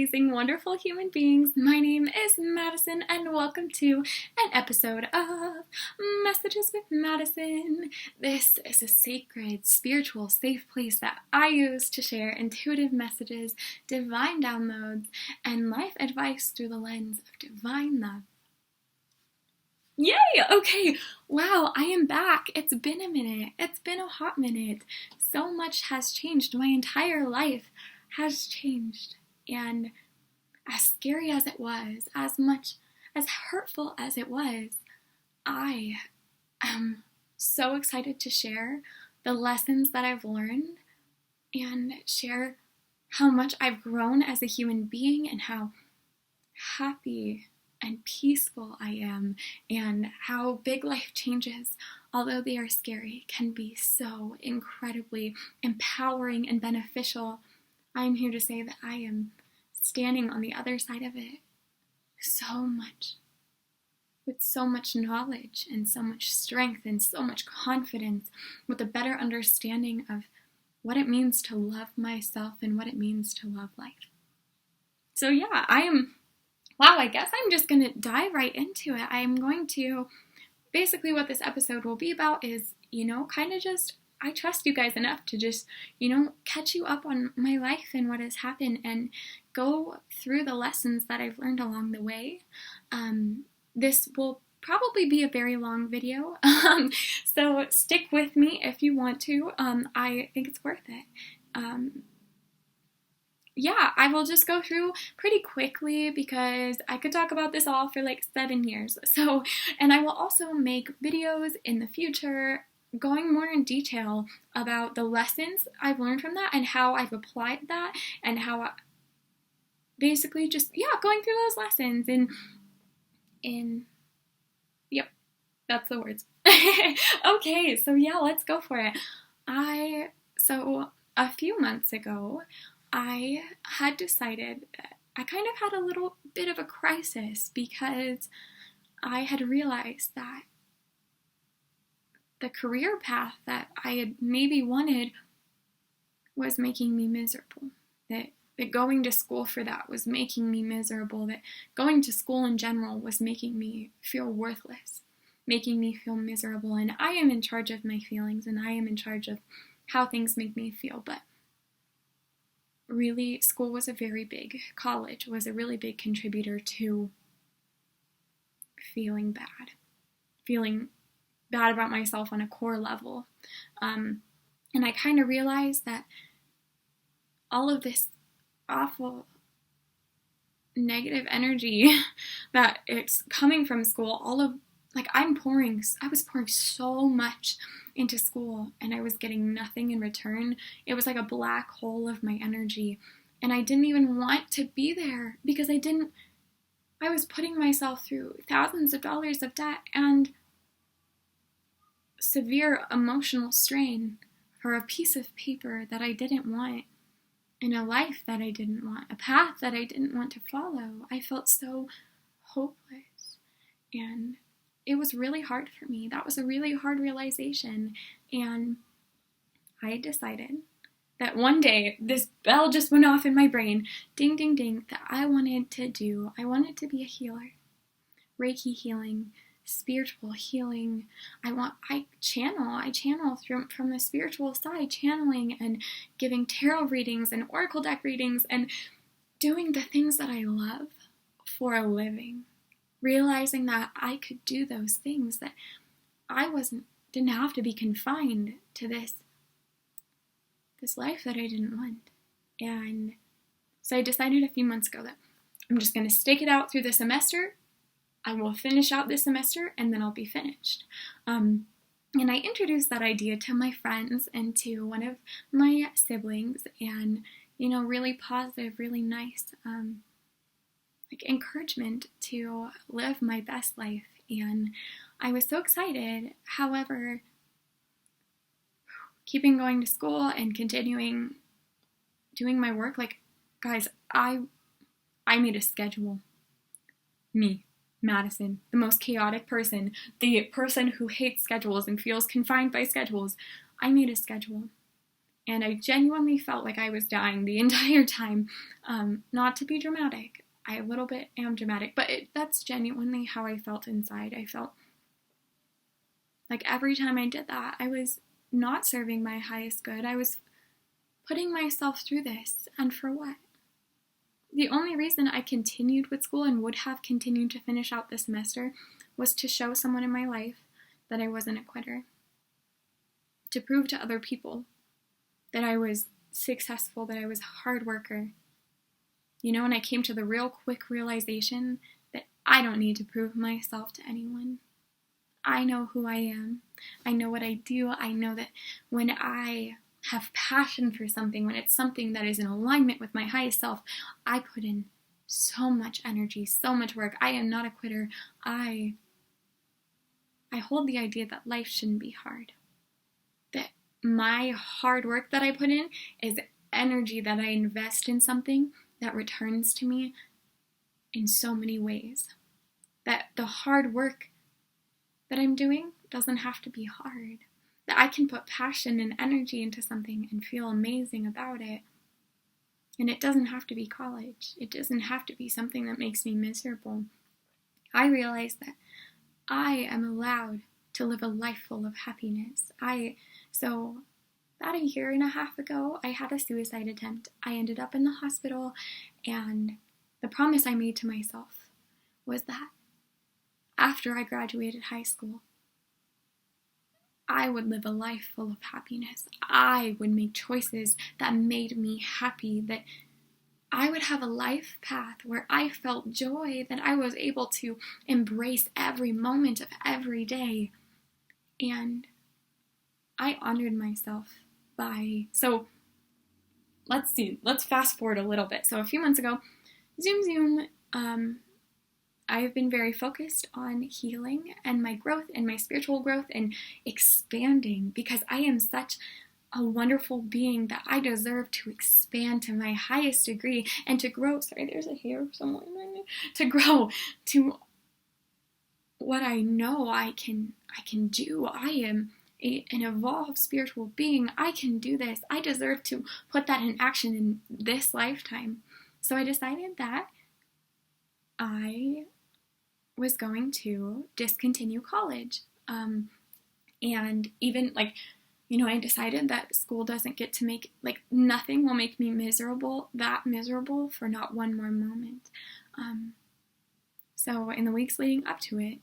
amazing, wonderful human beings. My name is Madison, and welcome to an episode of Messages with Madison. This is a sacred, spiritual, safe place that I use to share intuitive messages, divine downloads, and life advice through the lens of divine love. Yay! Okay, wow, I am back. It's been a minute. It's been a hot minute. So much has changed. My entire life has changed. And as scary as it was, as hurtful as it was, I am so excited to share the lessons that I've learned and share how much I've grown as a human being and how happy and peaceful I am, and how big life changes, although they are scary, can be so incredibly empowering and beneficial. I'm here to say that I am standing on the other side of it with so much knowledge and so much strength and so much confidence, with a better understanding of what it means to love myself and what it means to love life. So yeah, I guess I'm just going to dive right into it. I'm going to, basically what this episode will be about is, I trust you guys enough to just, catch you up on my life and what has happened and go through the lessons that I've learned along the way. This will probably be a very long video, so stick with me if you want to. I think it's worth it. I will just go through pretty quickly because I could talk about this all for like 7 years. And I will also make videos in the future going more in detail about the lessons I've learned from that and how I've applied that and how basically just, going through those lessons yep, that's the words. Okay, so let's go for it. So a few months ago, I had decided that I kind of had a little bit of a crisis because I had realized that the career path that I had maybe wanted was making me miserable. That going to school for that was making me miserable. That going to school in general was making me feel worthless, making me feel miserable. And I am in charge of my feelings and I am in charge of how things make me feel. But really, college was a really big contributor to feeling bad about myself on a core level. And I kind of realized that all of this awful negative energy that it's coming from school, I was pouring so much into school and I was getting nothing in return. It was like a black hole of my energy and I didn't even want to be there because I was putting myself through thousands of dollars of debt and severe emotional strain for a piece of paper that I didn't want, in a life that I didn't want, a path that I didn't want to follow. I felt so hopeless and it was really hard for me. That was a really hard realization. And I decided that one day, this bell just went off in my brain, ding, ding, ding, that I wanted to be a healer. Reiki healing, spiritual healing. I channel from the spiritual side, channeling and giving tarot readings and oracle deck readings and doing the things that I love for a living. Realizing that I could do those things, that I didn't have to be confined to this life that I didn't want. And so I decided a few months ago that I'm just going to stick it out through the semester. I will finish out this semester and then I'll be finished. And I introduced that idea to my friends and to one of my siblings, and really positive, really nice encouragement to live my best life. And I was so excited. However, keeping going to school and continuing doing my work, guys, I made a schedule. Me, Madison, the most chaotic person, the person who hates schedules and feels confined by schedules. I made a schedule. And I genuinely felt like I was dying the entire time. Not to be dramatic. I a little bit am dramatic, but that's genuinely how I felt inside. I felt like every time I did that, I was not serving my highest good. I was putting myself through this, and for what? The only reason I continued with school and would have continued to finish out the semester was to show someone in my life that I wasn't a quitter. To prove to other people that I was successful, that I was a hard worker. And I came to the real quick realization that I don't need to prove myself to anyone. I know who I am. I know what I do. I know that when I have passion for something, when it's something that is in alignment with my highest self, I put in so much energy, so much work. I am not a quitter. I hold the idea that life shouldn't be hard. That my hard work that I put in is energy that I invest in something that returns to me in so many ways. That the hard work that I'm doing doesn't have to be hard. That I can put passion and energy into something and feel amazing about it. And it doesn't have to be college. It doesn't have to be something that makes me miserable. I realize that I am allowed to live a life full of happiness. So about a year and a half ago, I had a suicide attempt. I ended up in the hospital, and the promise I made to myself was that after I graduated high school, I would live a life full of happiness. I would make choices that made me happy, that I would have a life path where I felt joy, that I was able to embrace every moment of every day. And I honored myself so let's fast forward a little bit. So a few months ago, Zoom, I've been very focused on healing and my growth and my spiritual growth and expanding, because I am such a wonderful being that I deserve to expand to my highest degree and to grow. Sorry, there's a hair somewhere in my neck. To grow to what I know I can do. I am an evolved spiritual being. I can do this. I deserve to put that in action in this lifetime. So I decided that I was going to discontinue college. And even I decided that school doesn't get to make, nothing will make me miserable for not one more moment. So in the weeks leading up to it,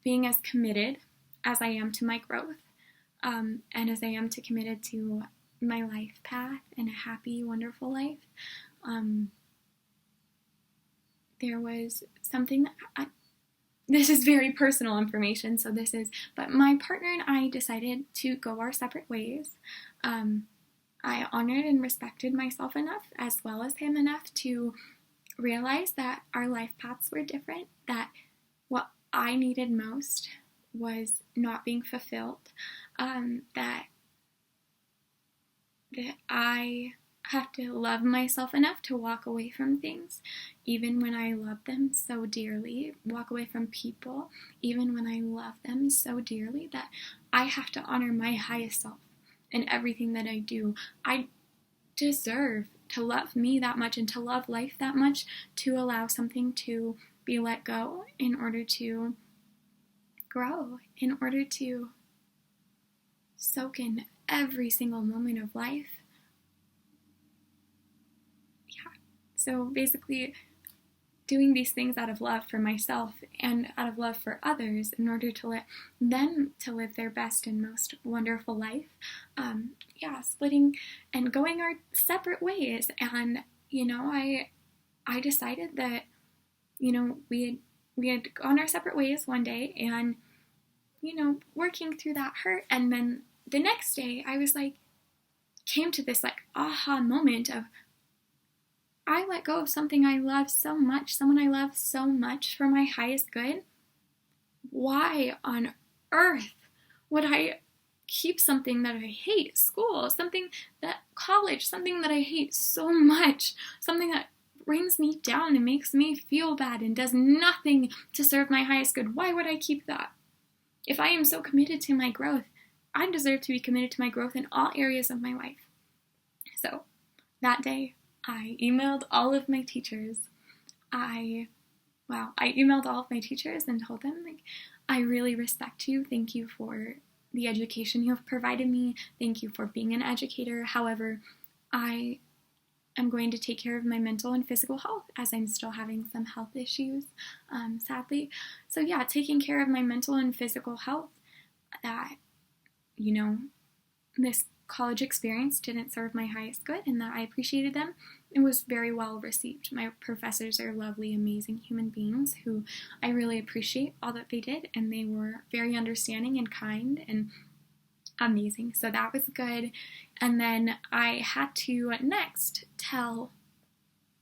being as committed as I am to my growth, and as I am committed to my life path and a happy, wonderful life, there was something that this is very personal information, but my partner and I decided to go our separate ways. I honored and respected myself enough, as well as him enough, to realize that our life paths were different, that what I needed most was not being fulfilled, that I have to love myself enough to walk away from things, even when I love them so dearly, walk away from people, even when I love them so dearly, that I have to honor my highest self in everything that I do. I deserve to love me that much and to love life that much, to allow something to be let go in order to grow, in order to soak in every single moment of life. So basically, doing these things out of love for myself and out of love for others in order to let them to live their best and most wonderful life. Splitting and going our separate ways. And, I decided that, we had gone our separate ways one day and, working through that hurt. And then the next day I was came to this aha moment of, I let go of something I love so much, someone I love so much for my highest good. Why on earth would I keep something that I hate, school, college, something that I hate so much, something that brings me down and makes me feel bad and does nothing to serve my highest good? Why would I keep that? If I am so committed to my growth, I deserve to be committed to my growth in all areas of my life. So that day, I emailed all of my teachers. I emailed all of my teachers and told them, like, I really respect you. Thank you for the education you have provided me. Thank you for being an educator. However, I am going to take care of my mental and physical health as I'm still having some health issues, sadly. So yeah, taking care of my mental and physical health, that, this college experience didn't serve my highest good, and that I appreciated them. It was very well received. My professors are lovely, amazing human beings who I really appreciate all that they did, and they were very understanding and kind and amazing. So that was good. And then I had to next tell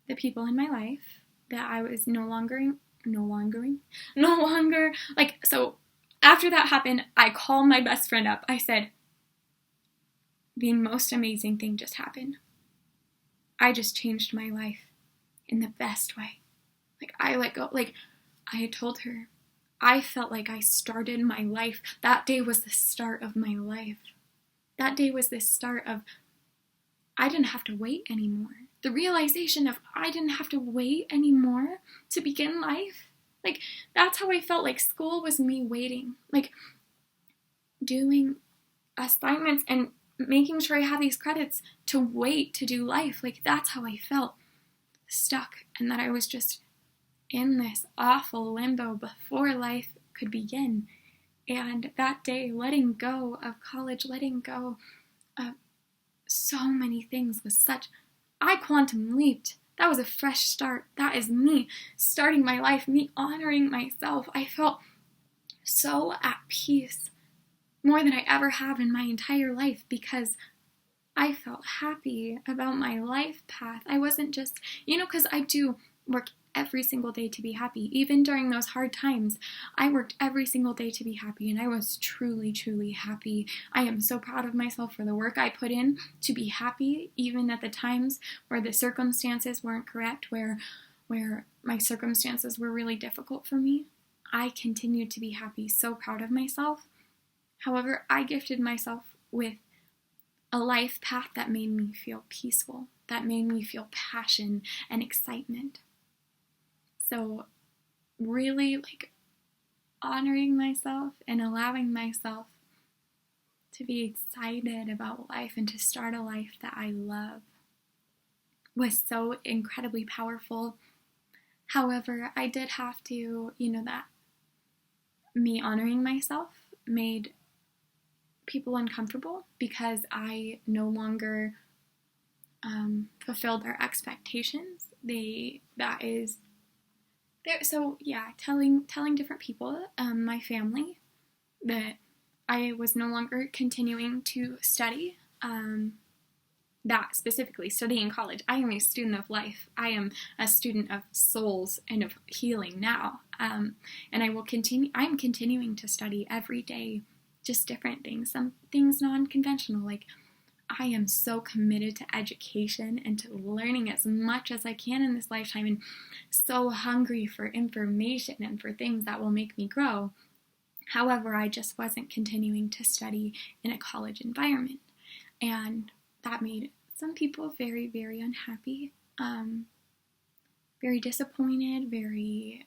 the people in my life that I was no longer, so after that happened, I called my best friend up. I said, the most amazing thing just happened. I just changed my life in the best way. Like, I let go. Like, I had told her, I felt like I started my life. That day was the start of my life. That day was the start of, I didn't have to wait anymore. The realization of I didn't have to wait anymore to begin life. Like, that's how I felt. Like, school was me waiting. Like, doing assignments and making sure I have these credits to wait to do life. Like, that's how I felt, stuck, and that I was just in this awful limbo before life could begin. And that day, letting go of college, letting go of so many things was I quantum leaped. That was a fresh start. That is me starting my life, me honoring myself. I felt so at peace, more than I ever have in my entire life, because I felt happy about my life path. I wasn't just, because I do work every single day to be happy. Even during those hard times, I worked every single day to be happy, and I was truly, truly happy. I am so proud of myself for the work I put in to be happy, even at the times where the circumstances weren't correct, where my circumstances were really difficult for me. I continued to be happy, so proud of myself. However, I gifted myself with a life path that made me feel peaceful, that made me feel passion and excitement. So really, like, honoring myself and allowing myself to be excited about life and to start a life that I love was so incredibly powerful. However, I did have to, that me honoring myself made people uncomfortable because I no longer fulfilled their expectations. Telling different people, my family, that I was no longer continuing to study, that specifically, studying college. I am a student of life. I am a student of souls and of healing now, and I'm continuing to study every day, just different things, some things non-conventional. Like, I am so committed to education and to learning as much as I can in this lifetime, and so hungry for information and for things that will make me grow. However, I just wasn't continuing to study in a college environment, and that made some people very, very unhappy, very disappointed, very,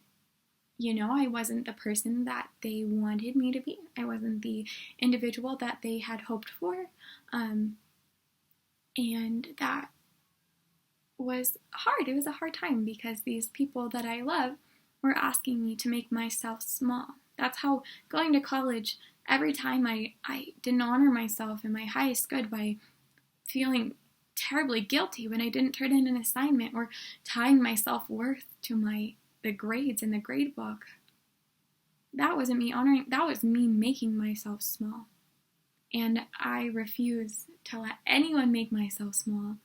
I wasn't the person that they wanted me to be. I wasn't the individual that they had hoped for, and that was hard. It was a hard time because these people that I love were asking me to make myself small. That's how going to college, every time I didn't honor myself and my highest good by feeling terribly guilty when I didn't turn in an assignment or tying my self-worth to the grades in the grade book. That wasn't me honoring, that was me making myself small. And I refuse to let anyone make myself small.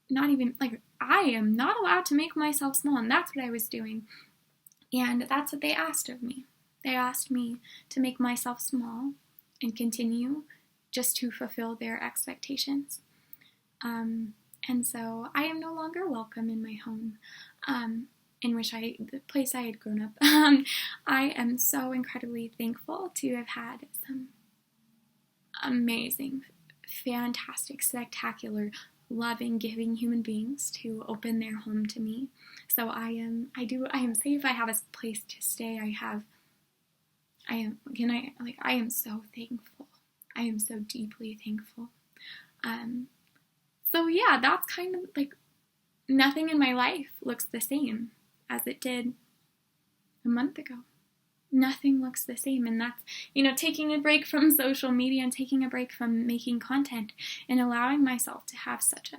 Not even, I am not allowed to make myself small, and that's what I was doing. And that's what they asked of me. They asked me to make myself small and continue just to fulfill their expectations. And so I am no longer welcome in my home, the place I had grown up. I am so incredibly thankful to have had some amazing, fantastic, spectacular, loving, giving human beings to open their home to me. So I am safe. I have a place to stay. I am so thankful. I am so deeply thankful. So yeah, that's kind of like, nothing in my life looks the same as it did a month ago. Nothing looks the same. And that's, taking a break from social media and taking a break from making content and allowing myself to have such a,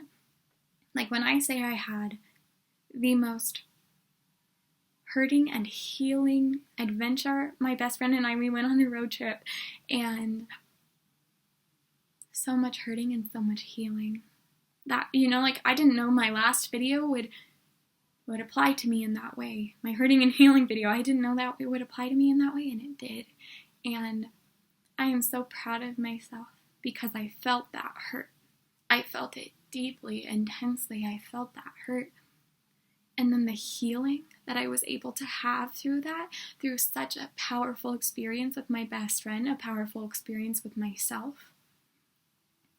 like, when I say I had the most hurting and healing adventure, my best friend and I, we went on a road trip, and so much hurting and so much healing that, I didn't know my last video would apply to me in that way. My hurting and healing video, I didn't know that it would apply to me in that way, and it did. And I am so proud of myself because I felt that hurt. I felt it deeply, intensely. I felt that hurt. And then the healing that I was able to have through that, through such a powerful experience with my best friend, a powerful experience with myself.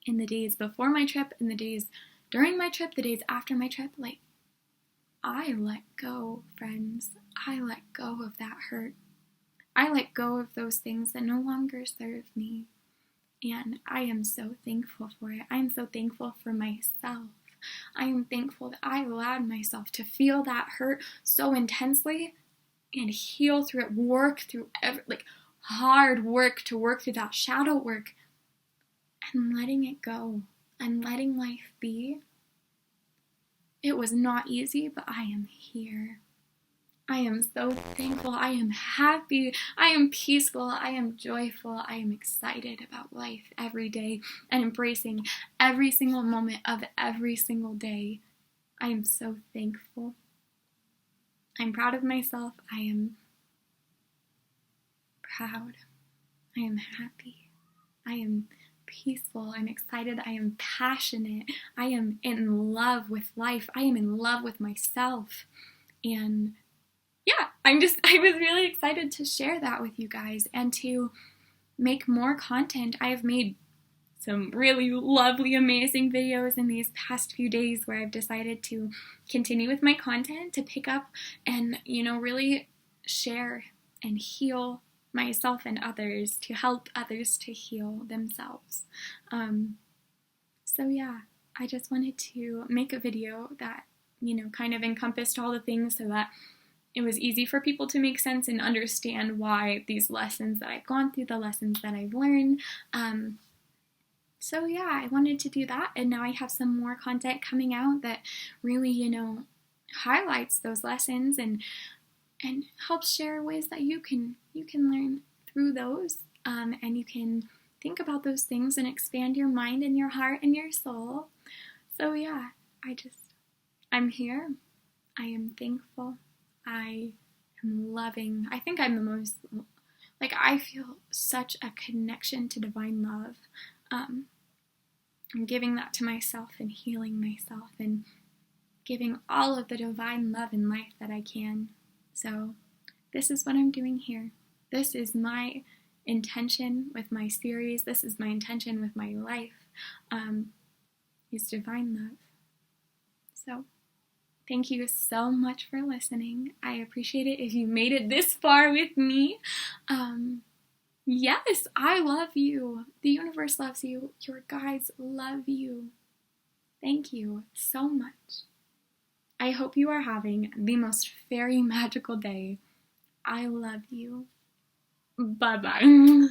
In the days before my trip, in the days during my trip, the days after my trip, I let go, friends. I let go of that hurt. I let go of those things that no longer serve me. And I am so thankful for it. I am so thankful for myself. I am thankful that I allowed myself to feel that hurt so intensely and heal through it, work through hard work to work through that shadow work, and letting it go and letting life be. It was not easy, but I am here. I am so thankful. I am happy. I am peaceful. I am joyful. I am excited about life every day and embracing every single moment of every single day. I am so thankful. I'm proud of myself. I am proud. I am happy. I am peaceful. I'm excited. I am passionate. I am in love with life. I am in love with myself. And yeah, I was really excited to share that with you guys and to make more content. I have made some really lovely, amazing videos in these past few days where I've decided to continue with my content, to pick up and, really share and heal myself and others, to help others to heal themselves. So yeah, I just wanted to make a video that, kind of encompassed all the things so that it was easy for people to make sense and understand why these lessons that I've gone through, the lessons that I've learned. So yeah, I wanted to do that, and now I have some more content coming out that really, highlights those lessons and helps share ways that you can learn through those, and you can think about those things and expand your mind and your heart and your soul. So yeah, I'm here. I am thankful. I am loving. I think I'm the most, I feel such a connection to divine love. I'm giving that to myself and healing myself and giving all of the divine love in life that I can. So this is what I'm doing here. This is my intention with my series. This is my intention with my life, is divine love. So thank you so much for listening. I appreciate it if you made it this far with me. Yes, I love you. The universe loves you. Your guides love you. Thank you so much. I hope you are having the most fairy magical day. I love you. Bye-bye.